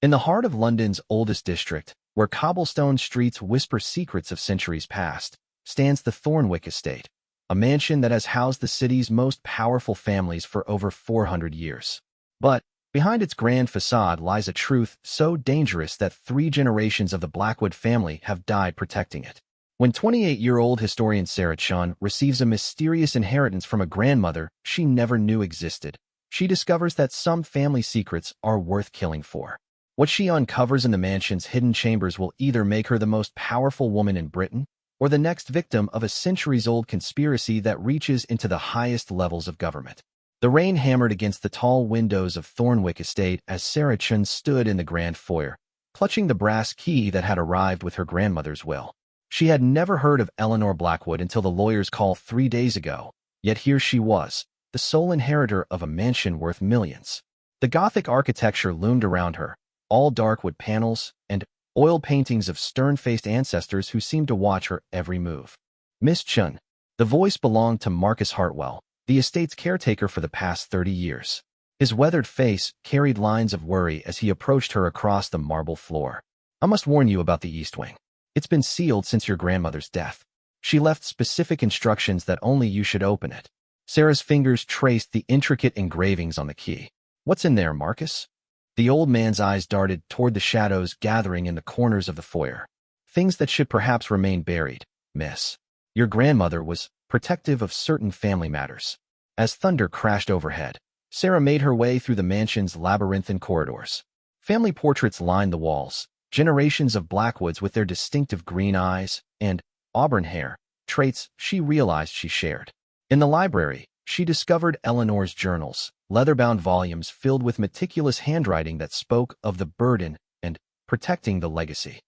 In the heart of London's oldest district, where cobblestone streets whisper secrets of centuries past, stands the Thornwick Estate, a mansion that has housed the city's most powerful families for over 400 years. But behind its grand facade lies a truth so dangerous that 3 generations of the Blackwood family have died protecting it. When 28-year-old historian Sarah Chun receives a mysterious inheritance from a grandmother she never knew existed, she discovers that some family secrets are worth killing for. What she uncovers in the mansion's hidden chambers will either make her the most powerful woman in Britain or the next victim of a centuries-old conspiracy that reaches into the highest levels of government. The rain hammered against the tall windows of Thornwick Estate as Sarah Chun stood in the grand foyer, clutching the brass key that had arrived with her grandmother's will. She had never heard of Eleanor Blackwood until the lawyer's call 3 days ago, yet here she was, the sole inheritor of a mansion worth millions. The Gothic architecture loomed around her, all dark wood panels and oil paintings of stern-faced ancestors who seemed to watch her every move. Miss Chun. The voice belonged to Marcus Hartwell, the estate's caretaker for the past 30 years. His weathered face carried lines of worry as he approached her across the marble floor. I must warn you about the East Wing. It's been sealed since your grandmother's death. She left specific instructions that only you should open it. Sarah's fingers traced the intricate engravings on the key. What's in there, Marcus? The old man's eyes darted toward the shadows gathering in the corners of the foyer. Things that should perhaps remain buried, miss. Your grandmother was protective of certain family matters. As thunder crashed overhead, Sarah made her way through the mansion's labyrinthine corridors. Family portraits lined the walls, generations of Blackwoods with their distinctive green eyes and auburn hair, traits she realized she shared. In the library, she discovered Eleanor's journals, leather-bound volumes filled with meticulous handwriting that spoke of the burden and protecting the legacy.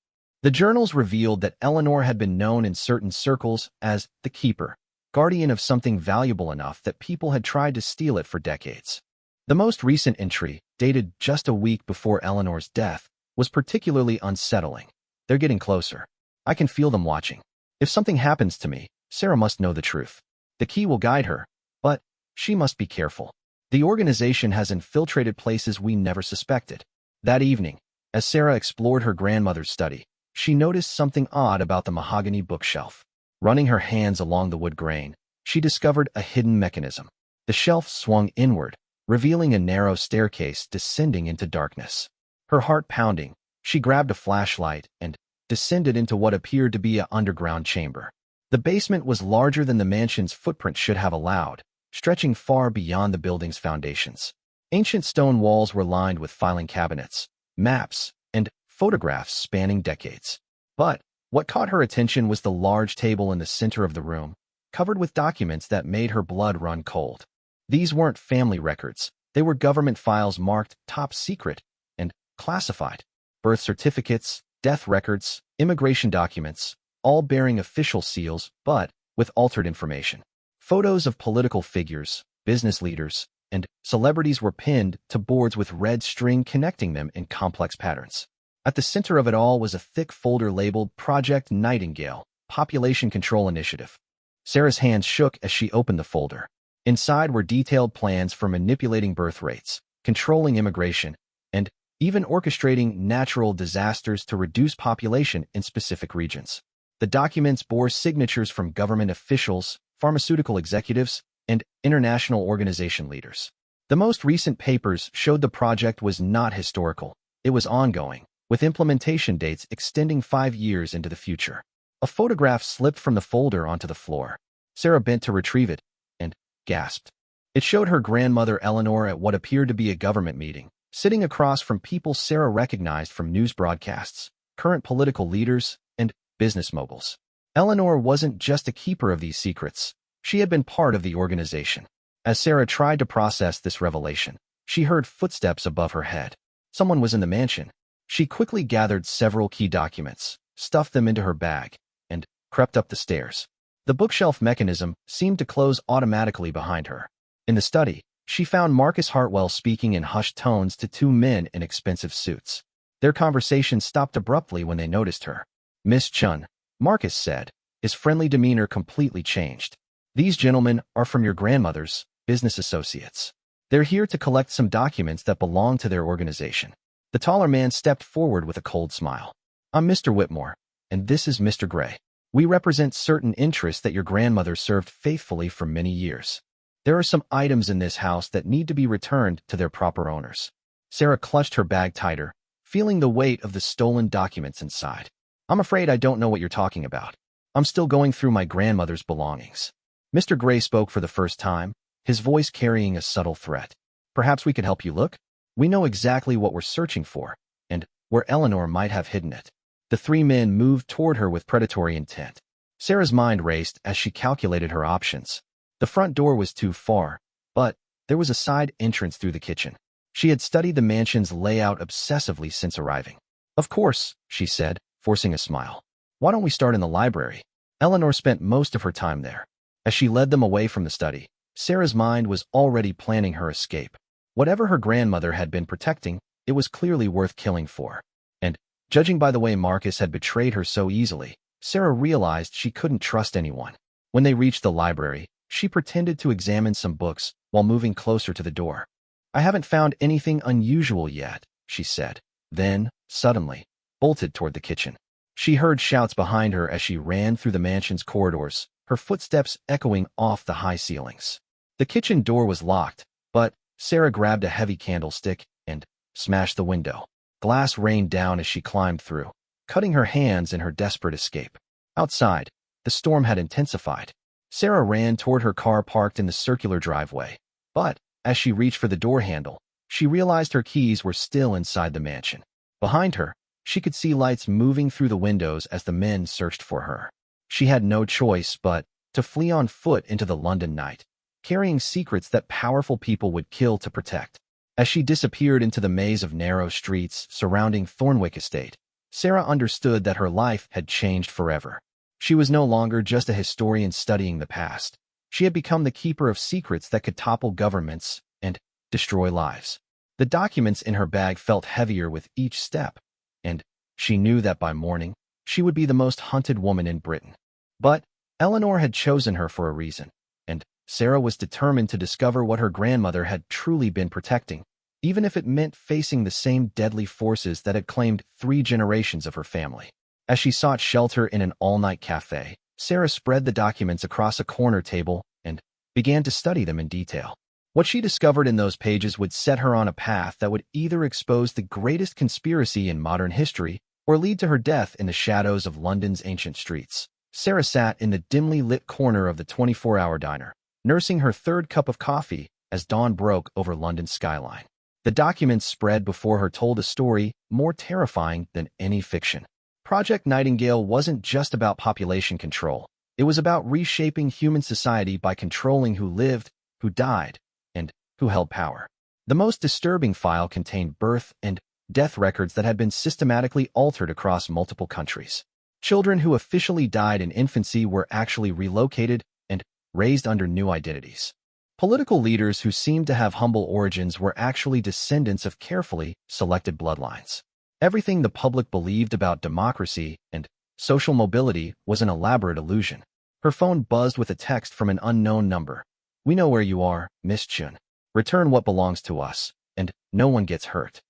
The journals revealed that Eleanor had been known in certain circles as the Keeper, guardian of something valuable enough that people had tried to steal it for decades. The most recent entry, dated just a week before Eleanor's death, was particularly unsettling. They're getting closer. I can feel them watching. If something happens to me, Sarah must know the truth. The key will guide her, but she must be careful. The organization has infiltrated places we never suspected. That evening, as Sarah explored her grandmother's study, she noticed something odd about the mahogany bookshelf. Running her hands along the wood grain, she discovered a hidden mechanism. The shelf swung inward, revealing a narrow staircase descending into darkness. Her heart pounding, she grabbed a flashlight and descended into what appeared to be an underground chamber. The basement was larger than the mansion's footprint should have allowed, stretching far beyond the building's foundations. Ancient stone walls were lined with filing cabinets, maps, and photographs spanning decades. But what caught her attention was the large table in the center of the room, covered with documents that made her blood run cold. These weren't family records. They were government files marked top secret and classified. Birth certificates, death records, immigration documents, all bearing official seals, but with altered information. Photos of political figures, business leaders, and celebrities were pinned to boards with red string connecting them in complex patterns. At the center of it all was a thick folder labeled Project Nightingale, Population Control Initiative. Sarah's hands shook as she opened the folder. Inside were detailed plans for manipulating birth rates, controlling immigration, and even orchestrating natural disasters to reduce population in specific regions. The documents bore signatures from government officials, pharmaceutical executives, and international organization leaders. The most recent papers showed the project was not historical. It was ongoing, with implementation dates extending 5 years into the future. A photograph slipped from the folder onto the floor. Sarah bent to retrieve it and gasped. It showed her grandmother Eleanor at what appeared to be a government meeting, sitting across from people Sarah recognized from news broadcasts, current political leaders, and business moguls. Eleanor wasn't just a keeper of these secrets. She had been part of the organization. As Sarah tried to process this revelation, she heard footsteps above her head. Someone was in the mansion. She quickly gathered several key documents, stuffed them into her bag, and crept up the stairs. The bookshelf mechanism seemed to close automatically behind her. In the study, she found Marcus Hartwell speaking in hushed tones to 2 men in expensive suits. Their conversation stopped abruptly when they noticed her. "Miss Chun," Marcus said, his friendly demeanor completely changed. "These gentlemen are from your grandmother's business associates. They're here to collect some documents that belong to their organization." The taller man stepped forward with a cold smile. I'm Mr. Whitmore, and this is Mr. Gray. We represent certain interests that your grandmother served faithfully for many years. There are some items in this house that need to be returned to their proper owners. Sarah clutched her bag tighter, feeling the weight of the stolen documents inside. I'm afraid I don't know what you're talking about. I'm still going through my grandmother's belongings. Mr. Gray spoke for the first time, his voice carrying a subtle threat. Perhaps we could help you look? We know exactly what we're searching for, and where Eleanor might have hidden it. The three men moved toward her with predatory intent. Sarah's mind raced as she calculated her options. The front door was too far, but there was a side entrance through the kitchen. She had studied the mansion's layout obsessively since arriving. Of course, she said, forcing a smile. Why don't we start in the library? Eleanor spent most of her time there. As she led them away from the study, Sarah's mind was already planning her escape. Whatever her grandmother had been protecting, it was clearly worth killing for. And, judging by the way Marcus had betrayed her so easily, Sarah realized she couldn't trust anyone. When they reached the library, she pretended to examine some books while moving closer to the door. I haven't found anything unusual yet, she said, then, suddenly, bolted toward the kitchen. She heard shouts behind her as she ran through the mansion's corridors, her footsteps echoing off the high ceilings. The kitchen door was locked, but Sarah grabbed a heavy candlestick and smashed the window. Glass rained down as she climbed through, cutting her hands in her desperate escape. Outside, the storm had intensified. Sarah ran toward her car parked in the circular driveway, but as she reached for the door handle, she realized her keys were still inside the mansion. Behind her, she could see lights moving through the windows as the men searched for her. She had no choice but to flee on foot into the London night, carrying secrets that powerful people would kill to protect. As she disappeared into the maze of narrow streets surrounding Thornwick Estate, Sarah understood that her life had changed forever. She was no longer just a historian studying the past. She had become the keeper of secrets that could topple governments and destroy lives. The documents in her bag felt heavier with each step, and she knew that by morning, she would be the most hunted woman in Britain. But Eleanor had chosen her for a reason, and Sarah was determined to discover what her grandmother had truly been protecting, even if it meant facing the same deadly forces that had claimed 3 generations of her family. As she sought shelter in an all-night cafe, Sarah spread the documents across a corner table and began to study them in detail. What she discovered in those pages would set her on a path that would either expose the greatest conspiracy in modern history or lead to her death in the shadows of London's ancient streets. Sarah sat in the dimly lit corner of the 24-hour diner, nursing her 3rd cup of coffee as dawn broke over London's skyline. The documents spread before her told a story more terrifying than any fiction. Project Nightingale wasn't just about population control. It was about reshaping human society by controlling who lived, who died, and who held power. The most disturbing file contained birth and death records that had been systematically altered across multiple countries. Children who officially died in infancy were actually relocated and raised under new identities. Political leaders who seemed to have humble origins were actually descendants of carefully selected bloodlines. Everything the public believed about democracy and social mobility was an elaborate illusion. Her phone buzzed with a text from an unknown number. "We know where you are, Miss Chun. Return what belongs to us, and no one gets hurt."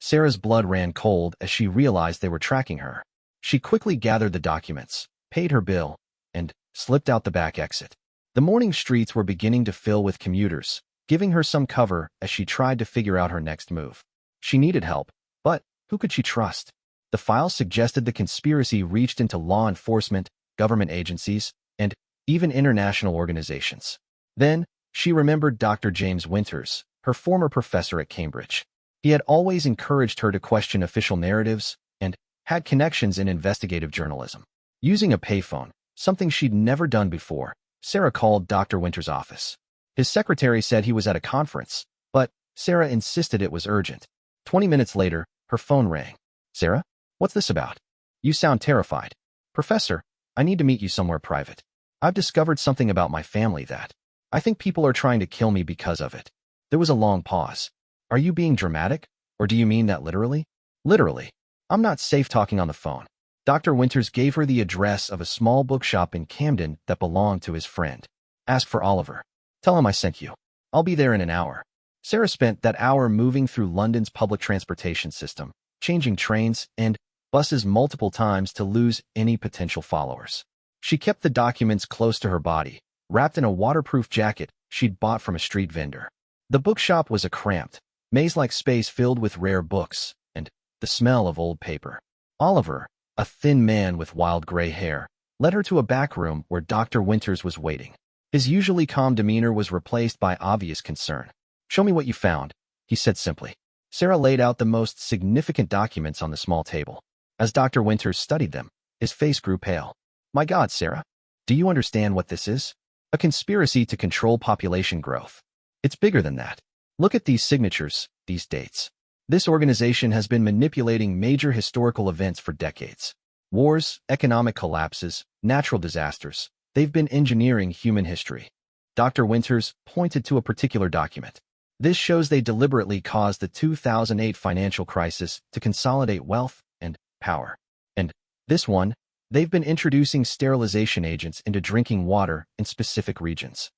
Sarah's blood ran cold as she realized they were tracking her. She quickly gathered the documents, paid her bill, and slipped out the back exit. The morning streets were beginning to fill with commuters, giving her some cover as she tried to figure out her next move. She needed help, but who could she trust? The file suggested the conspiracy reached into law enforcement, government agencies, and even international organizations. Then, she remembered Dr. James Winters, her former professor at Cambridge. He had always encouraged her to question official narratives and had connections in investigative journalism. Using a payphone, something she'd never done before, Sarah called Dr. Winters' office. His secretary said he was at a conference, but Sarah insisted it was urgent. 20 minutes later, her phone rang. "Sarah, what's this about? You sound terrified." "Professor, I need to meet you somewhere private. I've discovered something about my family that I think people are trying to kill me because of it." There was a long pause. "Are you being dramatic, or do you mean that literally?" "Literally. I'm not safe talking on the phone." Dr. Winters gave her the address of a small bookshop in Camden that belonged to his friend. "Ask for Oliver. Tell him I sent you. I'll be there in an hour." Sarah spent that hour moving through London's public transportation system, changing trains and buses multiple times to lose any potential followers. She kept the documents close to her body, wrapped in a waterproof jacket she'd bought from a street vendor. The bookshop was a cramped, maze-like space filled with rare books and the smell of old paper. Oliver, a thin man with wild gray hair, led her to a back room where Dr. Winters was waiting. His usually calm demeanor was replaced by obvious concern. "Show me what you found," he said simply. Sarah laid out the most significant documents on the small table. As Dr. Winters studied them, his face grew pale. "My God, Sarah, do you understand what this is? A conspiracy to control population growth. It's bigger than that. Look at these signatures, these dates. This organization has been manipulating major historical events for decades. Wars, economic collapses, natural disasters. They've been engineering human history." Dr. Winters pointed to a particular document. "This shows they deliberately caused the 2008 financial crisis to consolidate wealth and power. And this one, they've been introducing sterilization agents into drinking water in specific regions."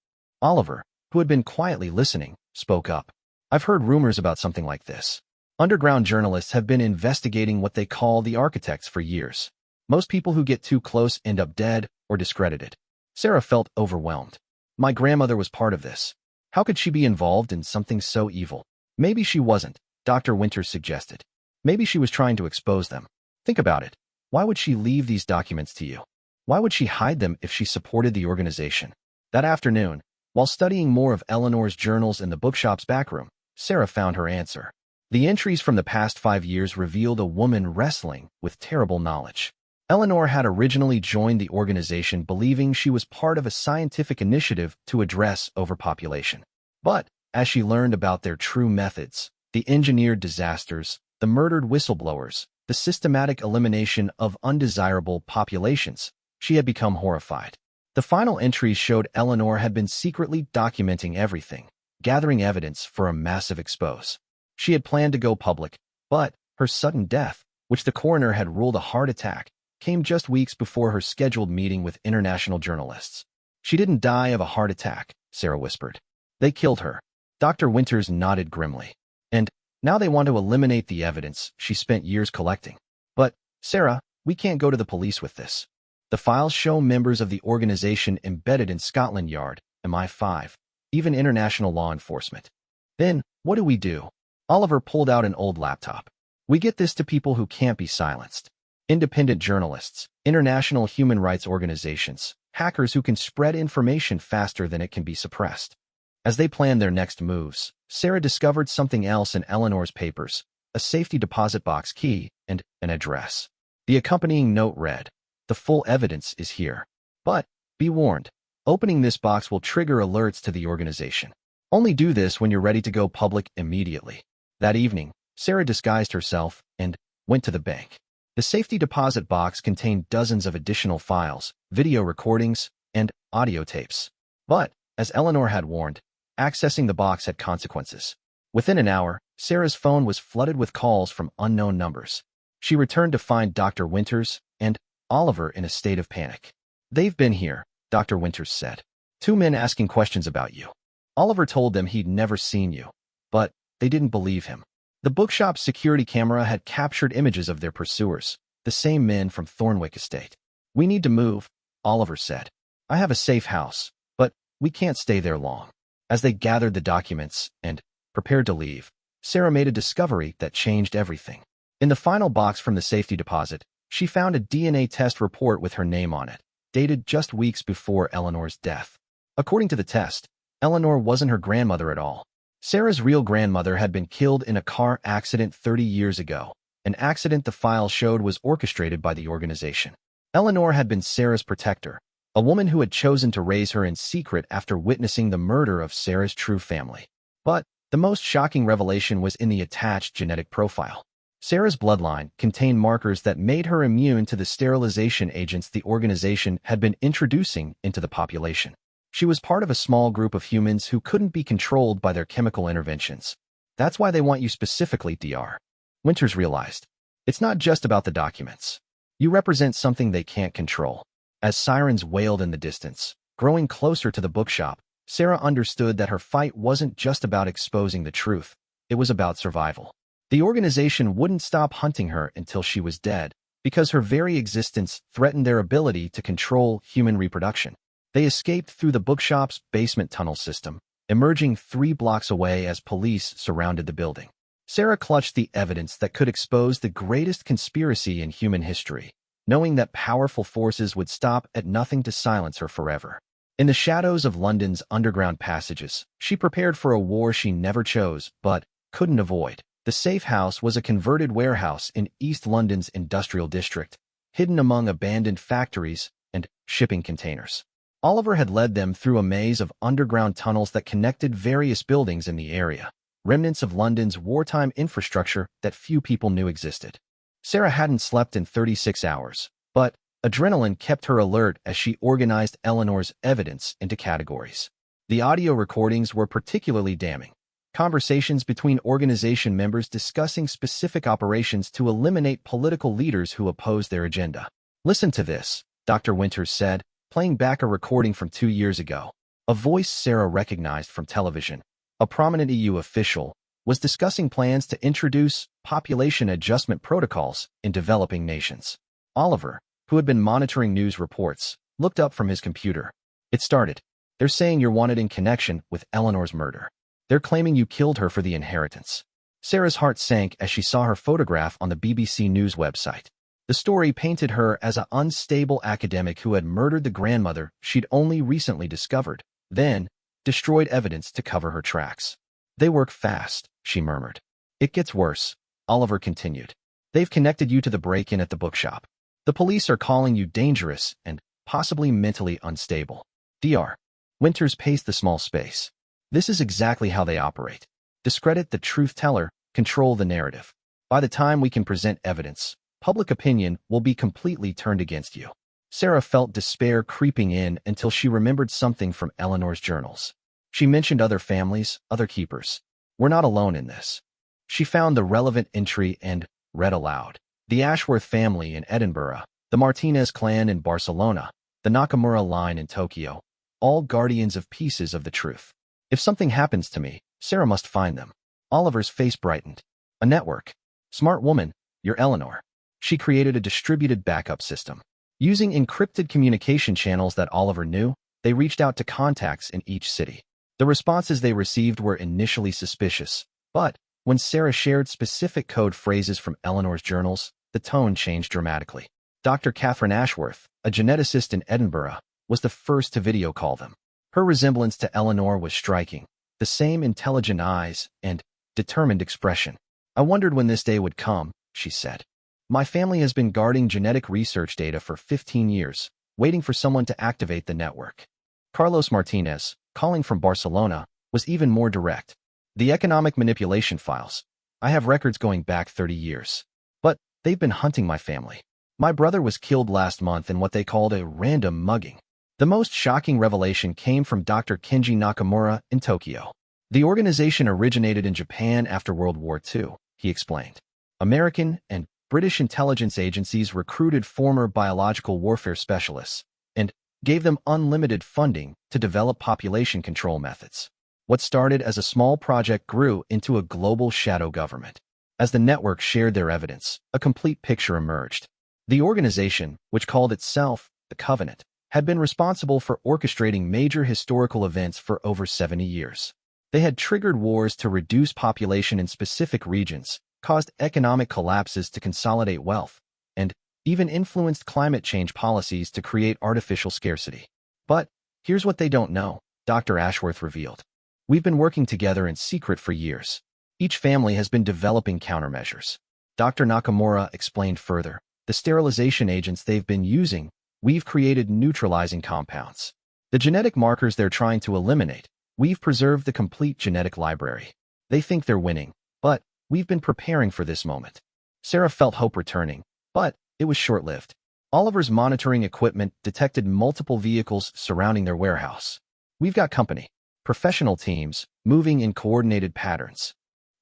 Oliver, who had been quietly listening, spoke up. "I've heard rumors about something like this. Underground journalists have been investigating what they call the architects for years. Most people who get too close end up dead or discredited." Sarah felt overwhelmed. "My grandmother was part of this. How could she be involved in something so evil?" "Maybe she wasn't," Dr. Winters suggested. "Maybe she was trying to expose them. Think about it. Why would she leave these documents to you? Why would she hide them if she supported the organization?" That afternoon, while studying more of Eleanor's journals in the bookshop's backroom, Sarah found her answer. The entries from the past 5 years revealed a woman wrestling with terrible knowledge. Eleanor had originally joined the organization believing she was part of a scientific initiative to address overpopulation. But as she learned about their true methods, the engineered disasters, the murdered whistleblowers, the systematic elimination of undesirable populations, she had become horrified. The final entries showed Eleanor had been secretly documenting everything, gathering evidence for a massive expose. She had planned to go public, but her sudden death, which the coroner had ruled a heart attack, came just weeks before her scheduled meeting with international journalists. "She didn't die of a heart attack," Sarah whispered. "They killed her." Dr. Winters nodded grimly. "And now they want to eliminate the evidence she spent years collecting." "But, Sarah, we can't go to the police with this. The files show members of the organization embedded in Scotland Yard, MI5, even international law enforcement." "Then, what do we do?" Oliver pulled out an old laptop. "We get this to people who can't be silenced. Independent journalists, international human rights organizations, hackers who can spread information faster than it can be suppressed." As they planned their next moves, Sarah discovered something else in Eleanor's papers, a safety deposit box key and an address. The accompanying note read, "The full evidence is here. But, be warned, opening this box will trigger alerts to the organization. Only do this when you're ready to go public immediately." That evening, Sarah disguised herself and went to the bank. The safety deposit box contained dozens of additional files, video recordings, and audio tapes. But, as Eleanor had warned, accessing the box had consequences. Within an hour, Sarah's phone was flooded with calls from unknown numbers. She returned to find Dr. Winters and Oliver in a state of panic. "They've been here," Dr. Winters said. "Two men asking questions about you." Oliver told them he'd never seen you, but they didn't believe him. The bookshop's security camera had captured images of their pursuers, the same men from Thornwick Estate. "We need to move," Oliver said. "I have a safe house, but we can't stay there long." As they gathered the documents and prepared to leave, Sarah made a discovery that changed everything. In the final box from the safety deposit, she found a DNA test report with her name on it, dated just weeks before Eleanor's death. According to the test, Eleanor wasn't her grandmother at all. Sarah's real grandmother had been killed in a car accident 30 years ago, an accident the file showed was orchestrated by the organization. Eleanor had been Sarah's protector, a woman who had chosen to raise her in secret after witnessing the murder of Sarah's true family. But the most shocking revelation was in the attached genetic profile. Sarah's bloodline contained markers that made her immune to the sterilization agents the organization had been introducing into the population. She was part of a small group of humans who couldn't be controlled by their chemical interventions. "That's why they want you specifically, Dr. Winters realized. "It's not just about the documents. You represent something they can't control." As sirens wailed in the distance, growing closer to the bookshop, Sarah understood that her fight wasn't just about exposing the truth. It was about survival. The organization wouldn't stop hunting her until she was dead, because her very existence threatened their ability to control human reproduction. They escaped through the bookshop's basement tunnel system, emerging 3 blocks away as police surrounded the building. Sarah clutched the evidence that could expose the greatest conspiracy in human history, knowing that powerful forces would stop at nothing to silence her forever. In the shadows of London's underground passages, she prepared for a war she never chose but couldn't avoid. The safe house was a converted warehouse in East London's industrial district, hidden among abandoned factories and shipping containers. Oliver had led them through a maze of underground tunnels that connected various buildings in the area, remnants of London's wartime infrastructure that few people knew existed. Sarah hadn't slept in 36 hours, but adrenaline kept her alert as she organized Eleanor's evidence into categories. The audio recordings were particularly damning. Conversations between organization members discussing specific operations to eliminate political leaders who opposed their agenda. "Listen to this," Dr. Winters said, playing back a recording from 2 years ago. A voice Sarah recognized from television, a prominent EU official, was discussing plans to introduce population adjustment protocols in developing nations. Oliver, who had been monitoring news reports, looked up from his computer. "It started. They're saying you're wanted in connection with Eleanor's murder. They're claiming you killed her for the inheritance." Sarah's heart sank as she saw her photograph on the BBC News website. The story painted her as an unstable academic who had murdered the grandmother she'd only recently discovered, then destroyed evidence to cover her tracks. "They work fast," she murmured. "It gets worse," Oliver continued. "They've connected you to the break-in at the bookshop. The police are calling you dangerous and possibly mentally unstable." Dr. Winters paced the small space. "This is exactly how they operate. Discredit the truth-teller, control the narrative. By the time we can present evidence, public opinion will be completely turned against you." Sarah felt despair creeping in until she remembered something from Eleanor's journals. She mentioned other families, other keepers. "We're not alone in this." She found the relevant entry and read aloud. "The Ashworth family in Edinburgh, the Martinez clan in Barcelona, the Nakamura line in Tokyo, all guardians of pieces of the truth. If something happens to me, Sarah must find them." Oliver's face brightened. "A network. Smart woman, you're Eleanor." She created a distributed backup system. Using encrypted communication channels that Oliver knew, they reached out to contacts in each city. The responses they received were initially suspicious, but when Sarah shared specific code phrases from Eleanor's journals, the tone changed dramatically. Dr. Catherine Ashworth, a geneticist in Edinburgh, was the first to video call them. Her resemblance to Eleanor was striking, the same intelligent eyes and determined expression. "I wondered when this day would come," she said. "My family has been guarding genetic research data for 15 years, waiting for someone to activate the network." Carlos Martinez, calling from Barcelona, was even more direct. "The economic manipulation files. I have records going back 30 years. But they've been hunting my family. My brother was killed last month in what they called a random mugging." The most shocking revelation came from Dr. Kenji Nakamura in Tokyo. "The organization originated in Japan after World War II," he explained. "American and British intelligence agencies recruited former biological warfare specialists and gave them unlimited funding to develop population control methods. What started as a small project grew into a global shadow government. As the network shared their evidence, a complete picture emerged. The organization, which called itself the Covenant, had been responsible for orchestrating major historical events for over 70 years. They had triggered wars to reduce population in specific regions, caused economic collapses to consolidate wealth, and even influenced climate change policies to create artificial scarcity. But here's what they don't know," Dr. Ashworth revealed. "We've been working together in secret for years. Each family has been developing countermeasures." Dr. Nakamura explained further. "The sterilization agents they've been using, we've created neutralizing compounds. The genetic markers they're trying to eliminate, we've preserved the complete genetic library. They think they're winning, but we've been preparing for this moment." Sarah felt hope returning, but it was short-lived. Oliver's monitoring equipment detected multiple vehicles surrounding their warehouse. "We've got company. Professional teams, moving in coordinated patterns."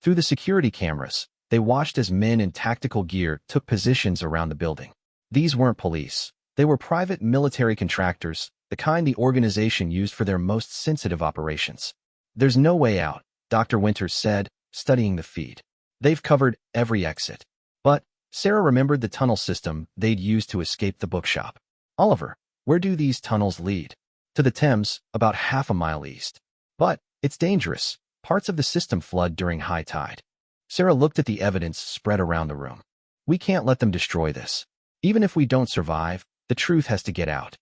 Through the security cameras, they watched as men in tactical gear took positions around the building. These weren't police. They were private military contractors, the kind the organization used for their most sensitive operations. "There's no way out," Dr. Winters said, studying the feed. They've covered every exit. But Sarah remembered the tunnel system they'd used to escape the bookshop. Oliver, where do these tunnels lead? To the Thames, about half a mile east. But it's dangerous. Parts of the system flood during high tide. Sarah looked at the evidence spread around the room. We can't let them destroy this. Even if we don't survive, the truth has to get out.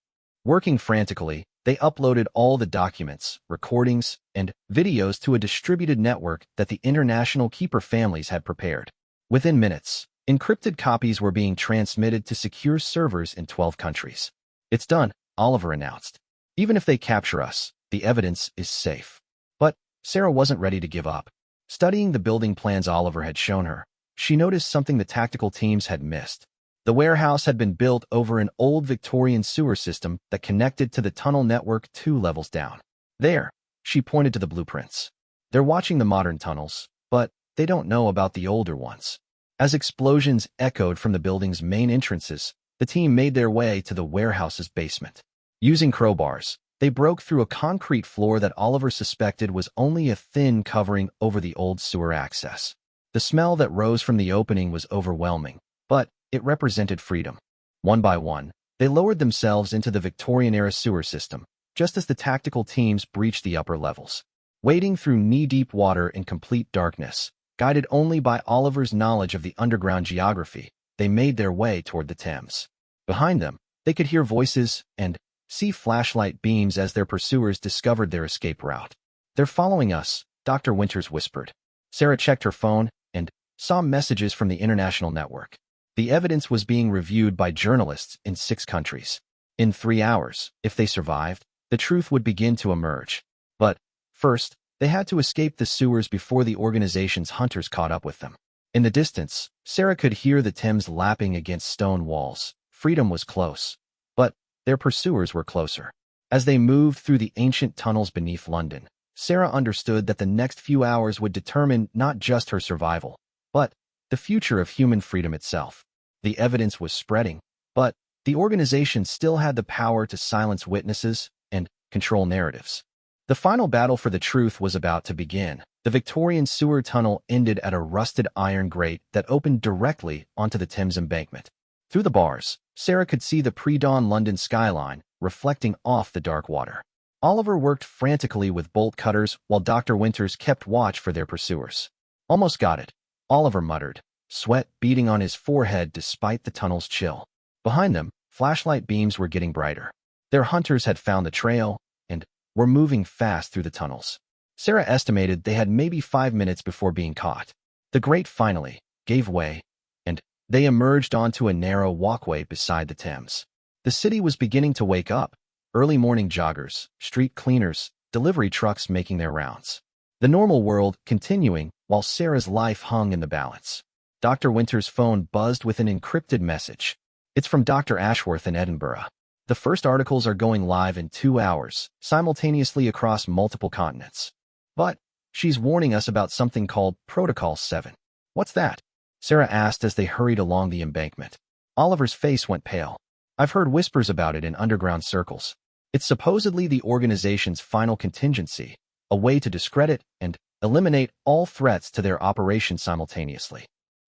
Working frantically, they uploaded all the documents, recordings, and videos to a distributed network that the international keeper families had prepared. Within minutes, encrypted copies were being transmitted to secure servers in 12 countries. It's done, Oliver announced. Even if they capture us, the evidence is safe. But Sarah wasn't ready to give up. Studying the building plans Oliver had shown her, she noticed something the tactical teams had missed. The warehouse had been built over an old Victorian sewer system that connected to the tunnel network 2 levels down. There, she pointed to the blueprints. They're watching the modern tunnels, but they don't know about the older ones. As explosions echoed from the building's main entrances, the team made their way to the warehouse's basement. Using crowbars, they broke through a concrete floor that Oliver suspected was only a thin covering over the old sewer access. The smell that rose from the opening was overwhelming, but it represented freedom. One by one, they lowered themselves into the Victorian-era sewer system, just as the tactical teams breached the upper levels. Wading through knee-deep water in complete darkness, guided only by Oliver's knowledge of the underground geography, they made their way toward the Thames. Behind them, they could hear voices and see flashlight beams as their pursuers discovered their escape route. They're following us, Dr. Winters whispered. Sarah checked her phone and saw messages from the international network. The evidence was being reviewed by journalists in 6 countries. In 3 hours, if they survived, the truth would begin to emerge. But first, they had to escape the sewers before the organization's hunters caught up with them. In the distance, Sarah could hear the Thames lapping against stone walls. Freedom was close. But their pursuers were closer. As they moved through the ancient tunnels beneath London, Sarah understood that the next few hours would determine not just her survival, but the future of human freedom itself. The evidence was spreading, but the organization still had the power to silence witnesses and control narratives. The final battle for the truth was about to begin. The Victorian sewer tunnel ended at a rusted iron grate that opened directly onto the Thames embankment. Through the bars, Sarah could see the pre-dawn London skyline reflecting off the dark water. Oliver worked frantically with bolt cutters while Dr. Winters kept watch for their pursuers. Almost got it, Oliver muttered, sweat beading on his forehead despite the tunnel's chill. Behind them, flashlight beams were getting brighter. Their hunters had found the trail and were moving fast through the tunnels. Sarah estimated they had maybe 5 minutes before being caught. The grate finally gave way, and they emerged onto a narrow walkway beside the Thames. The city was beginning to wake up. Early morning joggers, street cleaners, delivery trucks making their rounds. The normal world continuing while Sarah's life hung in the balance. Dr. Winters' phone buzzed with an encrypted message. It's from Dr. Ashworth in Edinburgh. The first articles are going live in 2 hours, simultaneously across multiple continents. But she's warning us about something called Protocol 7. What's that? Sarah asked as they hurried along the embankment. Oliver's face went pale. I've heard whispers about it in underground circles. It's supposedly the organization's final contingency, a way to discredit and eliminate all threats to their operation simultaneously.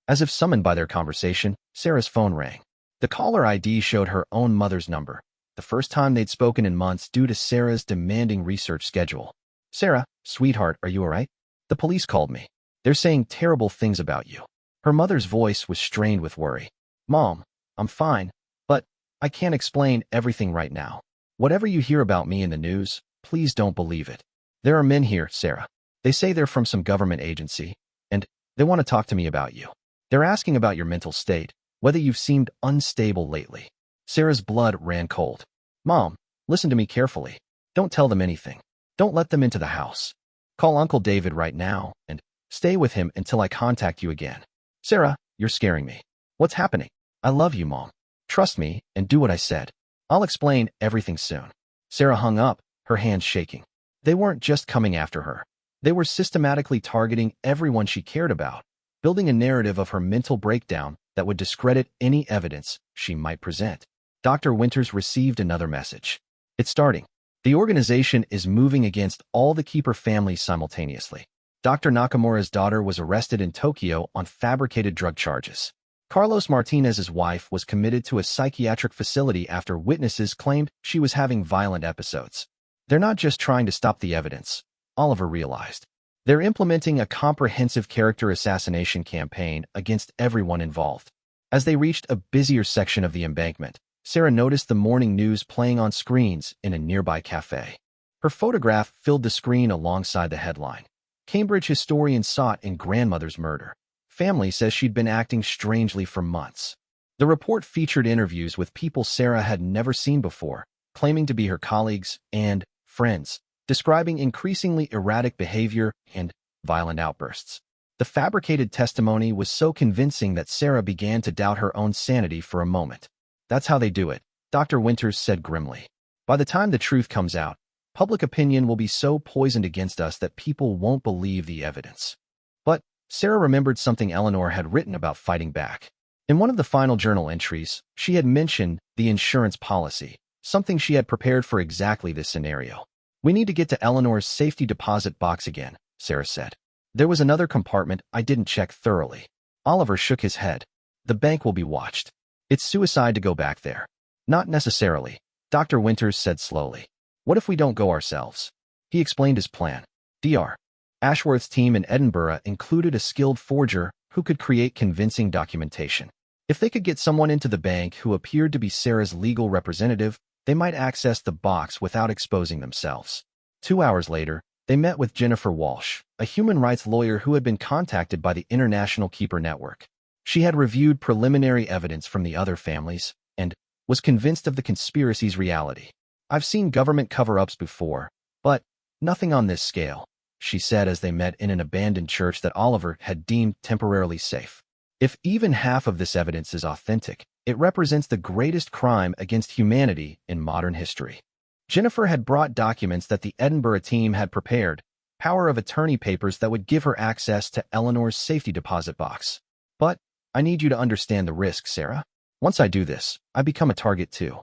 As if summoned by their conversation, Sarah's phone rang. The caller ID showed her own mother's number, the first time they'd spoken in months due to Sarah's demanding research schedule. Sarah, sweetheart, are you all right? The police called me. They're saying terrible things about you. Her mother's voice was strained with worry. Mom, I'm fine, but I can't explain everything right now. Whatever you hear about me in the news, please don't believe it. There are men here, Sarah. They say they're from some government agency, and they want to talk to me about you. They're asking about your mental state, whether you've seemed unstable lately. Sarah's blood ran cold. Mom, listen to me carefully. Don't tell them anything. Don't let them into the house. Call Uncle David right now, and stay with him until I contact you again. Sarah, you're scaring me. What's happening? I love you, Mom. Trust me and do what I said. I'll explain everything soon. Sarah hung up, her hands shaking. They weren't just coming after her. They were systematically targeting everyone she cared about, building a narrative of her mental breakdown that would discredit any evidence she might present. Dr. Winters received another message. It's starting. The organization is moving against all the keeper families simultaneously. Dr. Nakamura's daughter was arrested in Tokyo on fabricated drug charges. Carlos Martinez's wife was committed to a psychiatric facility after witnesses claimed she was having violent episodes. They're not just trying to stop the evidence, Oliver realized. They're implementing a comprehensive character assassination campaign against everyone involved. As they reached a busier section of the embankment, Sarah noticed the morning news playing on screens in a nearby cafe. Her photograph filled the screen alongside the headline. Cambridge historian sought in grandmother's murder. Family says she'd been acting strangely for months. The report featured interviews with people Sarah had never seen before, claiming to be her colleagues and friends, describing increasingly erratic behavior and violent outbursts. The fabricated testimony was so convincing that Sarah began to doubt her own sanity for a moment. That's how they do it, Dr. Winters said grimly. By the time the truth comes out, public opinion will be so poisoned against us that people won't believe the evidence. But Sarah remembered something Eleanor had written about fighting back. In one of the final journal entries, she had mentioned the insurance policy, something she had prepared for exactly this scenario. We need to get to Eleanor's safety deposit box again, Sarah said. There was another compartment I didn't check thoroughly. Oliver shook his head. The bank will be watched. It's suicide to go back there. Not necessarily, Dr. Winters said slowly. What if we don't go ourselves? He explained his plan. Dr. Ashworth's team in Edinburgh included a skilled forger who could create convincing documentation. If they could get someone into the bank who appeared to be Sarah's legal representative, they might access the box without exposing themselves. 2 hours later, they met with Jennifer Walsh, a human rights lawyer who had been contacted by the International Keeper Network. She had reviewed preliminary evidence from the other families and was convinced of the conspiracy's reality. I've seen government cover-ups before, but nothing on this scale, she said as they met in an abandoned church that Oliver had deemed temporarily safe. If even half of this evidence is authentic, it represents the greatest crime against humanity in modern history. Jennifer had brought documents that the Edinburgh team had prepared, power of attorney papers that would give her access to Eleanor's safety deposit box. But I need you to understand the risk, Sarah. Once I do this, I become a target too.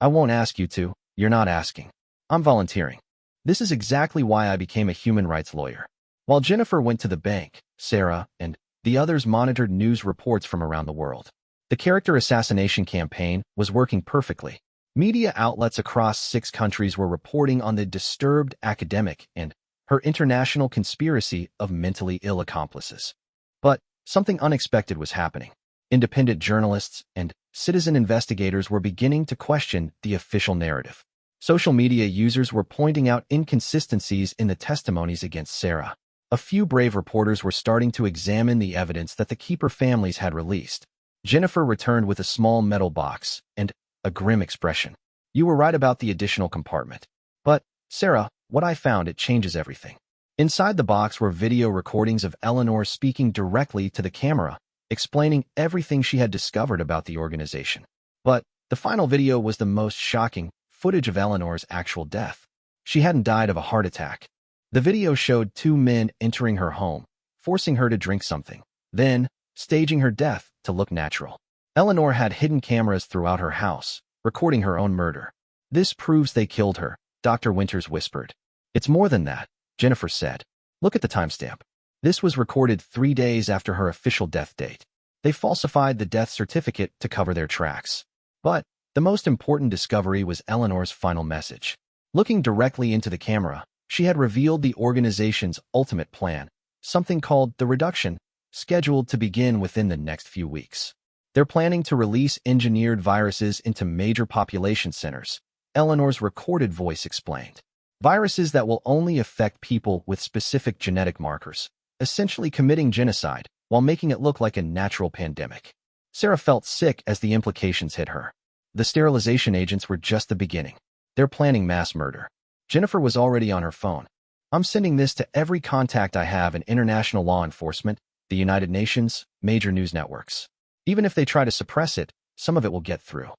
I won't ask you to. You're not asking. I'm volunteering. This is exactly why I became a human rights lawyer. While Jennifer went to the bank, Sarah and the others monitored news reports from around the world. The character assassination campaign was working perfectly. Media outlets across 6 countries were reporting on the disturbed academic and her international conspiracy of mentally ill accomplices. But something unexpected was happening. Independent journalists and citizen investigators were beginning to question the official narrative. Social media users were pointing out inconsistencies in the testimonies against Sarah. A few brave reporters were starting to examine the evidence that the Keeper families had released. Jennifer returned with a small metal box and a grim expression. You were right about the additional compartment. But, Sarah, what I found, it changes everything. Inside the box were video recordings of Eleanor speaking directly to the camera, explaining everything she had discovered about the organization. But the final video was the most shocking, footage of Eleanor's actual death. She hadn't died of a heart attack. The video showed 2 men entering her home, forcing her to drink something, then staging her death to look natural. Eleanor had hidden cameras throughout her house, recording her own murder. This proves they killed her, Dr. Winters whispered. It's more than that, Jennifer said. Look at the timestamp. This was recorded 3 days after her official death date. They falsified the death certificate to cover their tracks. But the most important discovery was Eleanor's final message. Looking directly into the camera, she had revealed the organization's ultimate plan, something called the reduction, scheduled to begin within the next few weeks. They're planning to release engineered viruses into major population centers, Eleanor's recorded voice explained. Viruses that will only affect people with specific genetic markers, essentially committing genocide while making it look like a natural pandemic. Sarah felt sick as the implications hit her. The sterilization agents were just the beginning. They're planning mass murder. Jennifer was already on her phone. I'm sending this to every contact I have in international law enforcement, the United Nations, major news networks. Even if they try to suppress it, some of it will get through.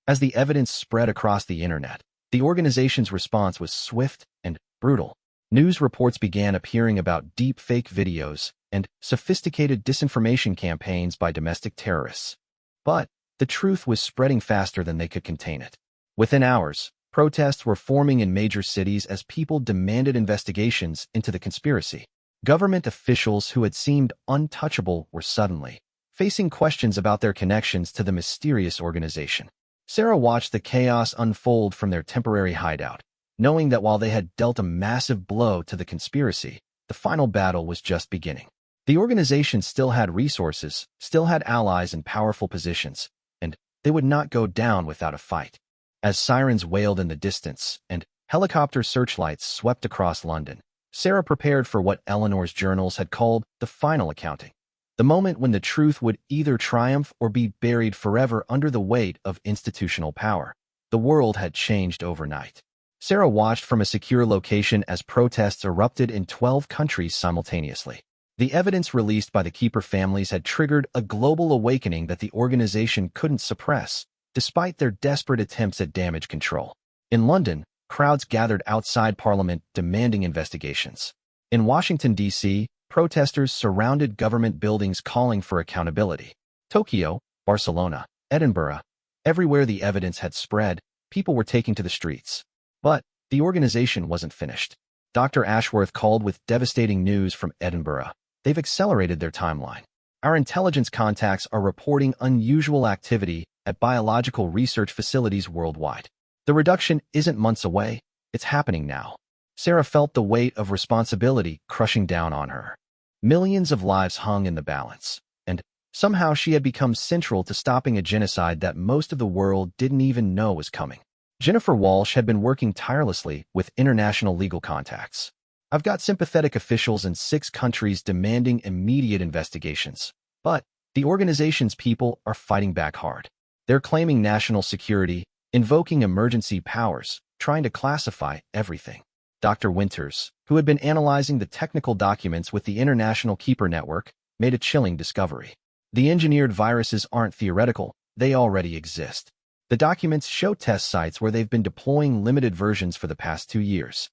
As the evidence spread across the internet, the organization's response was swift and brutal. News reports began appearing about deep fake videos and sophisticated disinformation campaigns by domestic terrorists. But the truth was spreading faster than they could contain it. Within hours, protests were forming in major cities as people demanded investigations into the conspiracy. Government officials who had seemed untouchable were suddenly facing questions about their connections to the mysterious organization. Sarah watched the chaos unfold from their temporary hideout, knowing that while they had dealt a massive blow to the conspiracy, the final battle was just beginning. The organization still had resources, still had allies in powerful positions, and they would not go down without a fight. As sirens wailed in the distance and helicopter searchlights swept across London, Sarah prepared for what Eleanor's journals had called the final accounting, the moment when the truth would either triumph or be buried forever under the weight of institutional power. The world had changed overnight. Sarah watched from a secure location as protests erupted in 12 countries simultaneously. The evidence released by the Keeper families had triggered a global awakening that the organization couldn't suppress, despite their desperate attempts at damage control. In London, crowds gathered outside Parliament demanding investigations. In Washington, D.C., protesters surrounded government buildings calling for accountability. Tokyo, Barcelona, Edinburgh, everywhere the evidence had spread, people were taking to the streets. But the organization wasn't finished. Dr. Ashworth called with devastating news from Edinburgh. They've accelerated their timeline. Our intelligence contacts are reporting unusual activity at biological research facilities worldwide. The reduction isn't months away, it's happening now. Sarah felt the weight of responsibility crushing down on her. Millions of lives hung in the balance, and somehow she had become central to stopping a genocide that most of the world didn't even know was coming. Jennifer Walsh had been working tirelessly with international legal contacts. I've got sympathetic officials in 6 countries demanding immediate investigations, but the organization's people are fighting back hard. They're claiming national security, invoking emergency powers, trying to classify everything. Dr. Winters, who had been analyzing the technical documents with the International Keeper Network, made a chilling discovery. The engineered viruses aren't theoretical, they already exist. The documents show test sites where they've been deploying limited versions for the past 2 years.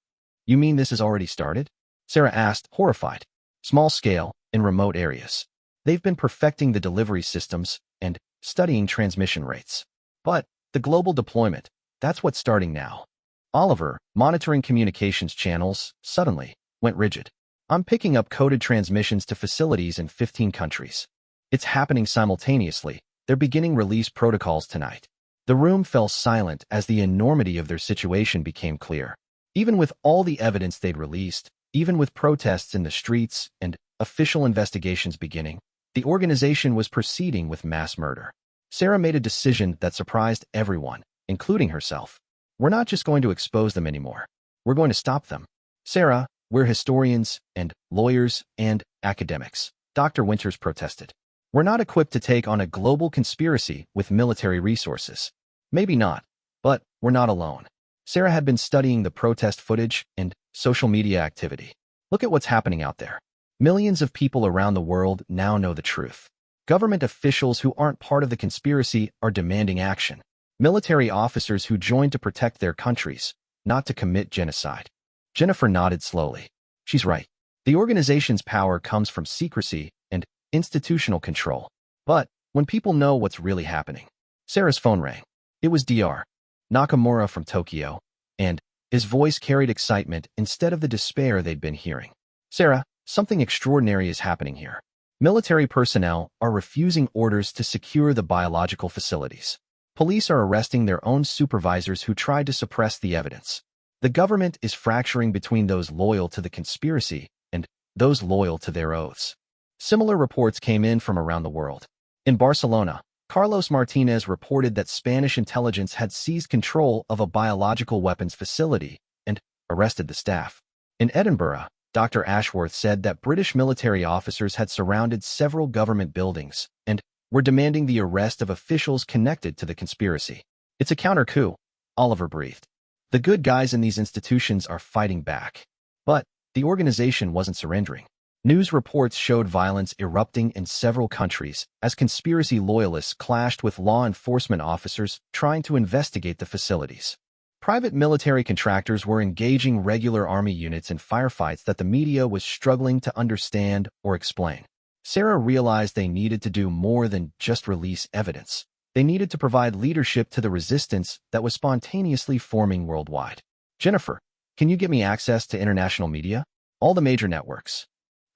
You mean this has already started? Sarah asked, horrified. Small scale, in remote areas. They've been perfecting the delivery systems and studying transmission rates. But the global deployment, that's what's starting now. Oliver, monitoring communications channels, suddenly went rigid. I'm picking up coded transmissions to facilities in 15 countries. It's happening simultaneously. They're beginning release protocols tonight. The room fell silent as the enormity of their situation became clear. Even with all the evidence they'd released, even with protests in the streets and official investigations beginning, the organization was proceeding with mass murder. Sarah made a decision that surprised everyone, including herself. We're not just going to expose them anymore. We're going to stop them. Sarah, we're historians and lawyers and academics, Dr. Winters protested. We're not equipped to take on a global conspiracy with military resources. Maybe not, but we're not alone. Sarah had been studying the protest footage and social media activity. Look at what's happening out there. Millions of people around the world now know the truth. Government officials who aren't part of the conspiracy are demanding action. Military officers who joined to protect their countries, not to commit genocide. Jennifer nodded slowly. She's right. The organization's power comes from secrecy and institutional control. But when people know what's really happening. Sarah's phone rang. It was Dr. Nakamura from Tokyo, and his voice carried excitement instead of the despair they'd been hearing. Sarah, something extraordinary is happening here. Military personnel are refusing orders to secure the biological facilities. Police are arresting their own supervisors who tried to suppress the evidence. The government is fracturing between those loyal to the conspiracy and those loyal to their oaths. Similar reports came in from around the world. In Barcelona, Carlos Martinez reported that Spanish intelligence had seized control of a biological weapons facility and arrested the staff. In Edinburgh, Dr. Ashworth said that British military officers had surrounded several government buildings and were demanding the arrest of officials connected to the conspiracy. It's a counter-coup, Oliver breathed. The good guys in these institutions are fighting back. But the organization wasn't surrendering. News reports showed violence erupting in several countries as conspiracy loyalists clashed with law enforcement officers trying to investigate the facilities. Private military contractors were engaging regular army units in firefights that the media was struggling to understand or explain. Sarah realized they needed to do more than just release evidence. They needed to provide leadership to the resistance that was spontaneously forming worldwide. Jennifer, can you get me access to international media? All the major networks.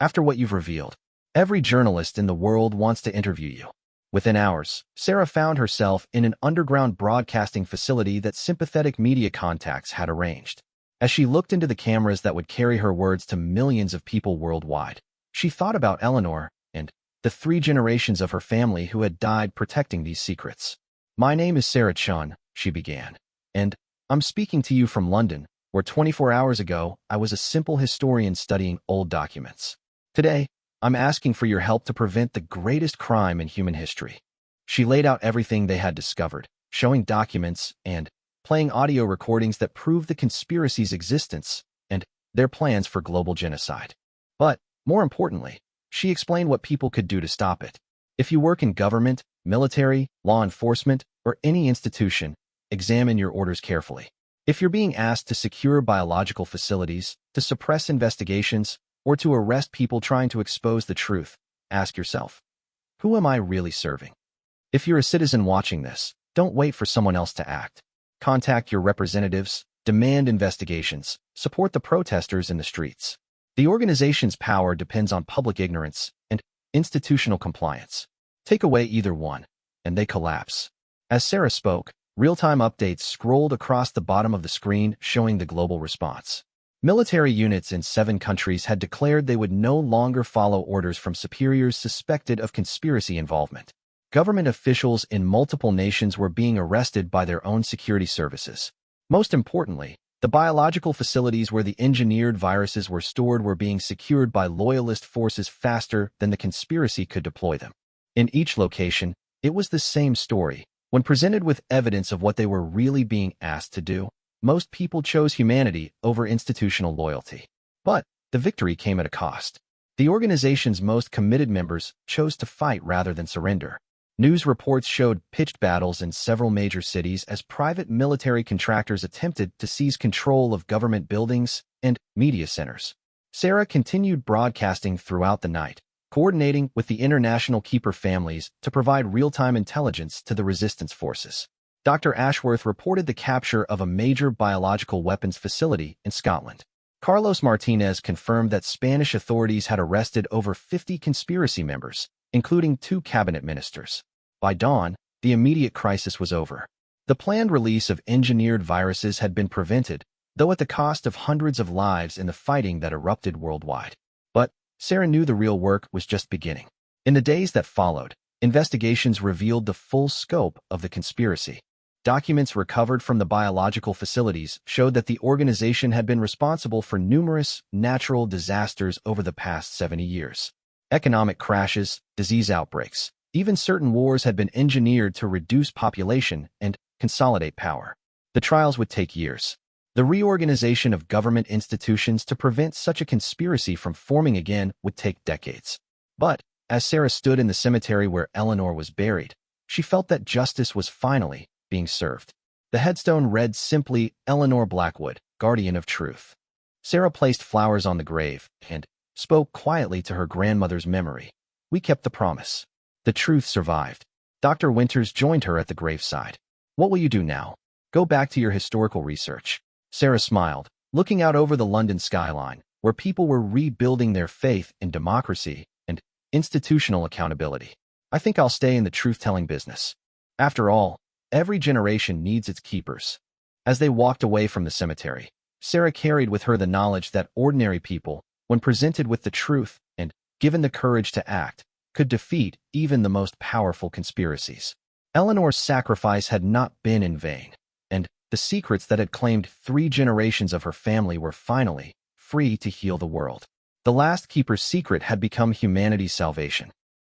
After what you've revealed, every journalist in the world wants to interview you. Within hours, Sarah found herself in an underground broadcasting facility that sympathetic media contacts had arranged. As she looked into the cameras that would carry her words to millions of people worldwide, she thought about Eleanor and the 3 generations of her family who had died protecting these secrets. "My name is Sarah Chun," she began, "and I'm speaking to you from London, where 24 hours ago I was a simple historian studying old documents. Today, I'm asking for your help to prevent the greatest crime in human history." She laid out everything they had discovered, showing documents and playing audio recordings that proved the conspiracy's existence and their plans for global genocide. But, more importantly, she explained what people could do to stop it. If you work in government, military, law enforcement, or any institution, examine your orders carefully. If you're being asked to secure biological facilities, to suppress investigations, or to arrest people trying to expose the truth, ask yourself, who am I really serving? If you're a citizen watching this, don't wait for someone else to act. Contact your representatives, demand investigations, support the protesters in the streets. The organization's power depends on public ignorance and institutional compliance. Take away either one, and they collapse. As Sarah spoke, real-time updates scrolled across the bottom of the screen showing the global response. Military units in 7 countries had declared they would no longer follow orders from superiors suspected of conspiracy involvement. Government officials in multiple nations were being arrested by their own security services. Most importantly, the biological facilities where the engineered viruses were stored were being secured by loyalist forces faster than the conspiracy could deploy them. In each location, it was the same story. When presented with evidence of what they were really being asked to do, most people chose humanity over institutional loyalty. But the victory came at a cost. The organization's most committed members chose to fight rather than surrender. News reports showed pitched battles in several major cities as private military contractors attempted to seize control of government buildings and media centers. Sarah continued broadcasting throughout the night, coordinating with the international keeper families to provide real-time intelligence to the resistance forces. Dr. Ashworth reported the capture of a major biological weapons facility in Scotland. Carlos Martinez confirmed that Spanish authorities had arrested over 50 conspiracy members, including 2 cabinet ministers. By dawn, the immediate crisis was over. The planned release of engineered viruses had been prevented, though at the cost of hundreds of lives in the fighting that erupted worldwide. But Sarah knew the real work was just beginning. In the days that followed, investigations revealed the full scope of the conspiracy. Documents recovered from the biological facilities showed that the organization had been responsible for numerous natural disasters over the past 70 years. Economic crashes, disease outbreaks, even certain wars had been engineered to reduce population and consolidate power. The trials would take years. The reorganization of government institutions to prevent such a conspiracy from forming again would take decades. But, as Sarah stood in the cemetery where Eleanor was buried, she felt that justice was finally being served. The headstone read simply, "Eleanor Blackwood, Guardian of Truth." Sarah placed flowers on the grave and spoke quietly to her grandmother's memory. "We kept the promise. The truth survived." Dr. Winters joined her at the graveside. "What will you do now? Go back to your historical research." Sarah smiled, looking out over the London skyline, where people were rebuilding their faith in democracy and institutional accountability. "I think I'll stay in the truth-telling business. After all, every generation needs its keepers." As they walked away from the cemetery, Sarah carried with her the knowledge that ordinary people, when presented with the truth and given the courage to act, could defeat even the most powerful conspiracies. Eleanor's sacrifice had not been in vain, and the secrets that had claimed 3 generations of her family were finally free to heal the world. The last keeper's secret had become humanity's salvation.